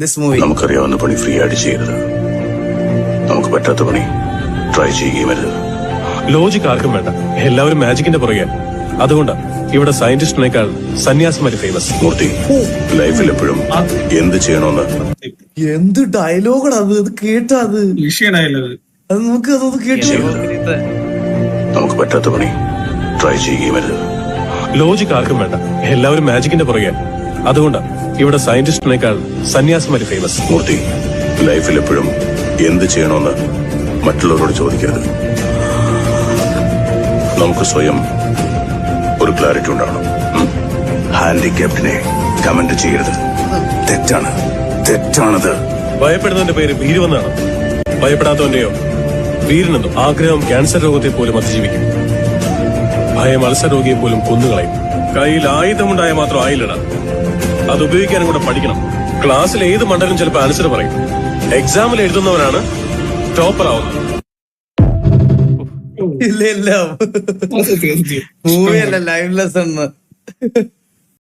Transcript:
this movie. നമുക്കറിയാവുന്ന പണി free ആയിട്ട് ചെയ്യരുത്. നമുക്ക് പറ്റാത്ത പണി ട്രൈ ചെയ്യുകയും അരുത്. ലോജിക് ആർക്കും വേണ്ട, എല്ലാവരും മാജിക്കിന്റെ പുറകെ. അതുകൊണ്ട് ഇവിടെ സയന്റിസ്റ്റിനേക്കാൾ സന്യാസിമാര് ഫേമസ്. മൂർത്തി, ലൈഫിൽ എപ്പോഴും എന്ത് ചെയ്യണമെന്ന് എന്ത് ഡയലോഗാണ് അത് കേട്ടാ അത് നമുക്ക് അതൊന്ന് കേട്ടു. നമുക്ക് പറ്റാത്ത പണി ട്രൈ ചെയ്യുകയും അരുത്. ലോജിക് ആർക്കും വേണ്ട, എല്ലാവരും മാജിക്കിന്റെ പുറകെ. അതുകൊണ്ട് ഇവിടെ സയന്റിസ്റ്റിനേക്കാൾ സന്യാസിമാര് ഫേമസ്. മൂർത്തി, ലൈഫിൽ എപ്പോഴും എന്ത് ചെയ്യണമെന്ന് മറ്റുള്ളവരോട് ചോദിക്കരുത്. നമുക്ക് സ്വയം ഒരു ക്ലാരിറ്റി ഉണ്ടാവണം. ഹാൻഡിക്യാപ്റ്റിനെ കമന്റ് ചെയ്യരുത്. തെറ്റാണ്, തെറ്റാണത്. ഭയപ്പെടുന്നവന്റെ പേര് ഭീരുവെന്നാണ്. ഭയപ്പെടാത്തവന്റെയോ വീരനെന്നോ ആഗ്രഹം ക്യാൻസർ രോഗത്തെ പോലും അതിജീവിക്കും. ഭയം അൾസർ രോഗിയെ പോലും കൊന്നുകളയും. കയ്യിൽ ആയുധമുണ്ടായാൽ മാത്രം ആയില്ലടാ, അത് ഉപയോഗിക്കാനും കൂടെ പഠിക്കണം. ക്ലാസ്സിൽ ഏത് മണ്ടലും ചിലപ്പോൾ ആൻസർ പറയും. എക്സാമിൽ എഴുതുന്നവനാണ് ടോപ്പർ ആവുന്നത്. ഇല്ല മൂവി അല്ല, ലൈവ് ലെസൺ.